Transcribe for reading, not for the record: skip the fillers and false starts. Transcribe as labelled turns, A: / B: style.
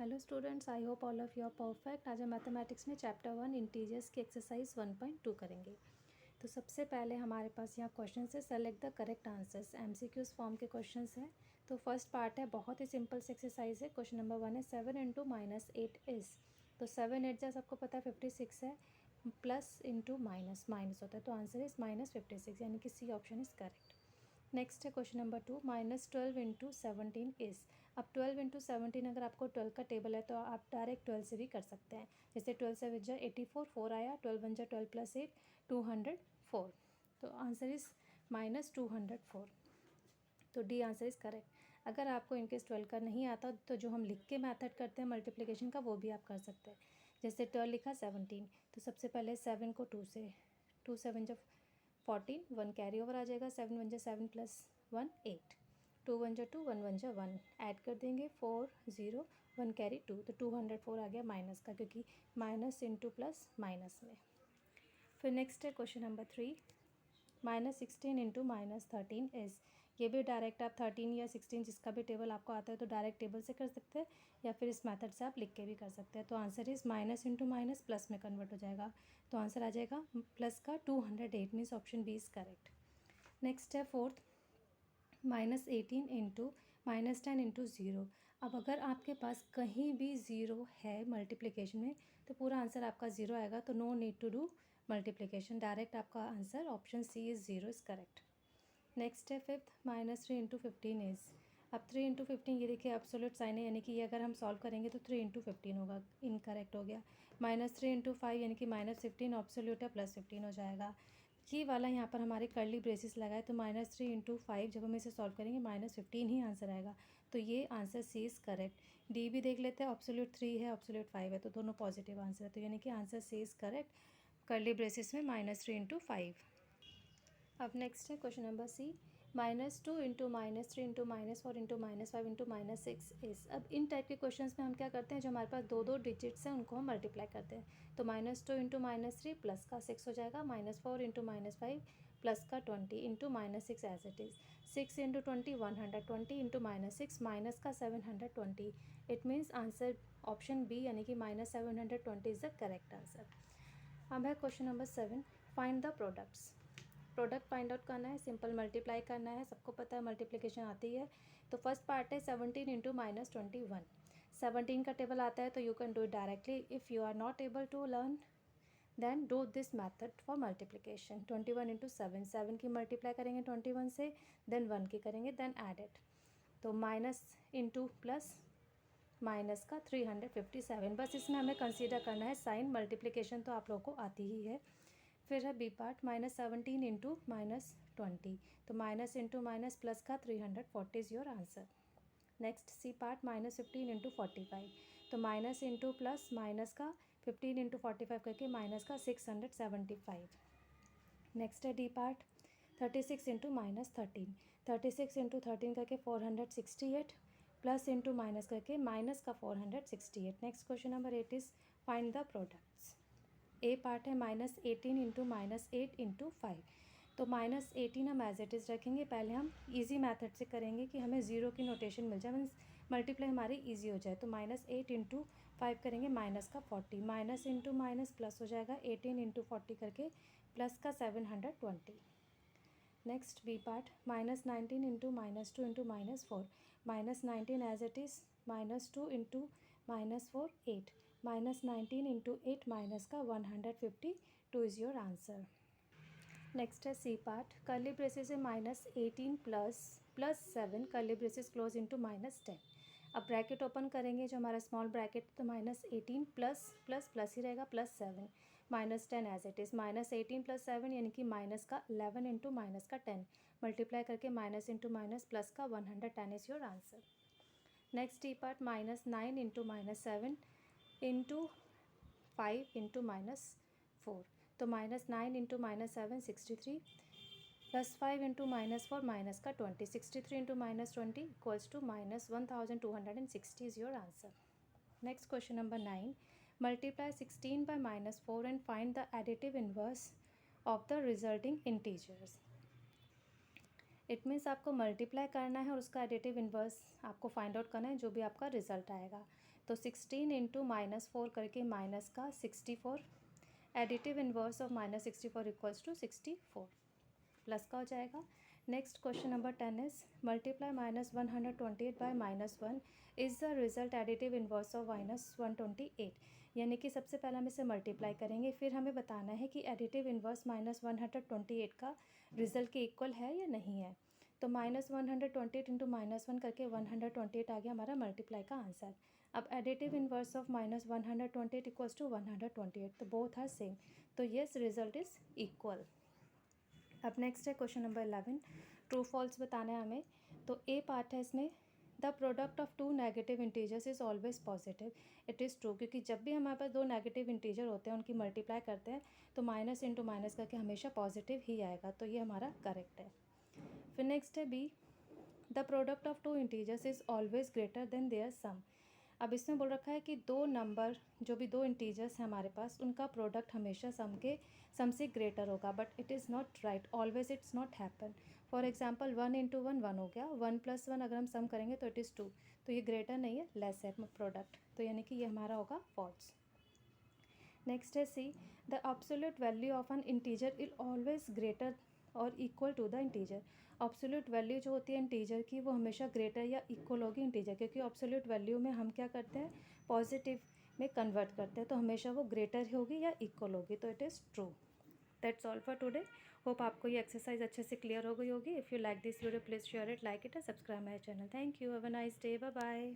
A: Hello students, I hope all of you are perfect. आज हम mathematics में chapter 1 integers की एक्सरसाइज 1.2 करेंगे। तो सबसे पहले हमारे पास यहाँ क्वेश्चन है, select the correct answers. MCQs form के क्वेश्चन हैं। तो फर्स्ट पार्ट है, बहुत ही सिंपल से एक्सरसाइज है। क्वेश्चन नंबर 1 है 7 इंटू -8 इज़। तो 7 8 जैसे आपको पता है 56 है, प्लस इंटू माइनस माइनस होता है, तो आंसर इज़ -56, यानी कि C option is correct. Next है क्वेश्चन नंबर 2, -12 इंटू 17 इज़। अब 12 इंटू 17, अगर आपको 12 का टेबल है तो आप डायरेक्ट 12 से भी कर सकते हैं। जैसे 12 से विच 84, 4 आया, 12 1 12 प्लस 8 204। तो आंसर इज़ -204। तो डी आंसर इज़ करेक्ट। अगर आपको इनकेस 12 का नहीं आता तो जो हम लिख के मैथड करते हैं मल्टीप्लिकेशन का, वो भी आप कर सकते हैं। जैसे 12 लिखा 17, तो सबसे पहले 7 को 2 से, 2 7 जब 14, 1 कैरी ओवर आ जाएगा, 7 1 7 प्लस 1 8, 2 1 2 1 1 1 ऐड कर देंगे, 4 0 1 कैरी 2, तो 204 आ गया माइनस का, क्योंकि माइनस इंटू प्लस माइनस में। फिर नेक्स्ट है क्वेश्चन नंबर 3, -16 इंटू -13 इज़। ये भी डायरेक्ट आप 13 या 16 जिसका भी टेबल आपको आता है तो डायरेक्ट टेबल से कर सकते हैं, या फिर इस मेथड से आप लिख के भी कर सकते हैं। तो answer is minus into minus plus में कन्वर्ट हो जाएगा, तो आंसर आ जाएगा प्लस का 208, means option B is correct. Next है फोर्थ, -18 इंटू -10 इंटू ज़ीरो। अब अगर आपके पास कहीं भी ज़ीरो है मल्टीप्लिकेशन में तो पूरा आंसर आपका ज़ीरो आएगा, तो no need to do multiplication, direct आपका answer option C is zero is correct. Next है फिफ्थ, -3 इंटू 15 इज़। अब 3 इंटू 15, ये देखिए एब्सोल्यूट साइन है, यानी कि ये अगर हम सॉल्व करेंगे तो 3 इंटू 15 होगा, इनकरेक्ट हो गया। -3 इंटू 5, यानी कि -15 एब्सोल्यूट है, +15 हो जाएगा। ये वाला यहाँ पर हमारे कर्ली ब्रेसिस लगाए, तो -3 इंटू 5 जब हम इसे सॉल्व करेंगे -15 ही आंसर आएगा, तो ये answer C is correct. D भी देख लेते हैं, एब्सोल्यूट 3 है, एब्सोल्यूट 5 है, तो दोनों पॉजिटिव आंसर है, तो यानी कि answer C is correct, curly braces में -3 इंटू 5। अब नेक्स्ट है question number C, -2 into -3 into -4 into -5 into -6 is. अब इन टाइप के क्वेश्चंस में हम क्या करते हैं, जो हमारे पास दो दो डिजिट्स हैं उनको हम मल्टीप्लाई करते हैं। तो -2 इंटू -3 प्लस का 6 हो जाएगा, -4 इंटू -5 प्लस का 20 into -6 as it is, 6 into 20 120 into -6 minus का 720। It means answer option B यानी कि -720 इज़ द करेक्ट आंसर। अब है question number 7, find the products. Product find out करना है, सिंपल मल्टीप्लाई करना है, सबको पता है मल्टीप्लिकेशन आती है। तो फर्स्ट पार्ट है 17 इंटू -21। 17 का टेबल आता है तो you can do it directly. If you are not able to learn then do this method for multiplication. 21 into 7, 7 की मल्टीप्लाई करेंगे 21 से, देन 1 की करेंगे, देन एड इट। तो माइनस इंटू प्लस माइनस का 357। बस इसमें हमें कंसीडर करना है साइन, मल्टीप्लिकेशन तो आप लोगों को आती ही है। फिर है बी पार्ट, -17 इंटू -20, तो माइनस इंटू माइनस प्लस का 340 is your answer. Next C part, -15 into 45, तो माइनस इंटू प्लस माइनस का 15 इंटू 45 करके माइनस का 675। नेक्स्ट है डी पार्ट, 36 इंटू -13, 36 इंटू 13 करके 468, प्लस इंटू माइनस करके माइनस का 468। Next question number 8 is find the products. A part है -18 into -8 into 5, तो -18 हम एज इट इज़ रखेंगे। पहले हम इजी मेथड से करेंगे कि हमें ज़ीरो की नोटेशन मिल जाए, मीन्स मल्टीप्लाई हमारी इजी हो जाए। तो -8 इंटू 5 करेंगे, माइनस का 40, माइनस इंटू माइनस प्लस हो जाएगा, 18 इंटू 40 करके प्लस का 720। Next B part, -19 into -2 into -4, -19 as it is, -2 into -4 8, -19 into 8 minus का 152 इज़ योर आंसर। नेक्स्ट है सी पार्ट, कर्ली ब्रेसेस है -18 plus 7 curly braces close into -10। अब bracket open करेंगे, जो हमारा स्मॉल ब्रैकेट, तो -18 प्लस प्लस प्लस ही रहेगा, +7 -10 as it is, -18 plus 7 यानी कि माइनस का 11 इंटू माइनस का 10 मल्टीप्लाई करके माइनस इंटू माइनस प्लस का 110 is your answer. Next D part, -9 into -7 into 5 into -4, तो -9 इंटू -7 63, प्लस 5 इंटू -4 माइनस का 20, 63 into -20 equals to -1260 is your answer. Next question number 9, multiply 16 by -4 and find the additive inverse of the resulting integers. It means आपको multiply करना है और उसका additive inverse आपको find out करना है, जो भी आपका रिजल्ट आएगा। तो 16 इंटू -4 करके माइनस का 64, additive inverse of -64 equals to 64, plus का हो जाएगा। Next question number 10 is multiply -128 by -1 is the result additive inverse of -128। यानी कि सबसे पहले हम इसे मल्टीप्लाई करेंगे, फिर हमें बताना है कि एडिटिव इन्वर्स -128 का रिजल्ट के इक्वल है या नहीं है। तो -128 इंटू -1 करके 128 आ गया हमारा मल्टीप्लाई का आंसर। अब additive inverse of -128 equals to 128, तो बोथ आर सेम, तो येस रिजल्ट इज़ इक्वल। अब नेक्स्ट है क्वेश्चन नंबर 11, ट्रू फॉल्स बताना है हमें। तो ए पार्ट है इसमें, the product of two negative integers is always positive. It is true, क्योंकि जब भी हमारे पास दो नेगेटिव इंटीजर होते हैं उनकी मल्टीप्लाई करते हैं तो माइनस इंटू माइनस करके हमेशा पॉजिटिव ही आएगा, तो ये हमारा करेक्ट है। फिर नेक्स्ट है B, the product of two integers is always greater than their sum. अब इसमें बोल रखा है कि दो नंबर, जो भी दो इंटीजर्स हैं हमारे पास, उनका प्रोडक्ट हमेशा सम से ग्रेटर होगा, but it is not right, always it's not happen. For example 1 into 1 1 हो गया, 1 + 1 अगर हम सम करेंगे तो इट इज़ 2, तो ये ग्रेटर नहीं है, लेस है प्रोडक्ट, तो यानी कि ये हमारा होगा फॉल्स। नेक्स्ट है C, the absolute value of an integer is always greater और equal to the integer. Absolute value जो होती है इंटीजर की वो हमेशा ग्रेटर या इक्वल होगी इंटीजर, क्योंकि एब्सोल्यूट वैल्यू में हम क्या करते हैं, पॉजिटिव में कन्वर्ट करते हैं, तो हमेशा वो ग्रेटर ही होगी या इक्वल होगी, तो it is true. That's all for today. Hope आपको ये एक्सरसाइज अच्छे से क्लियर हो गई होगी। If you like this video please share it, like it and subscribe my channel. Thank you, have a nice day, bye bye.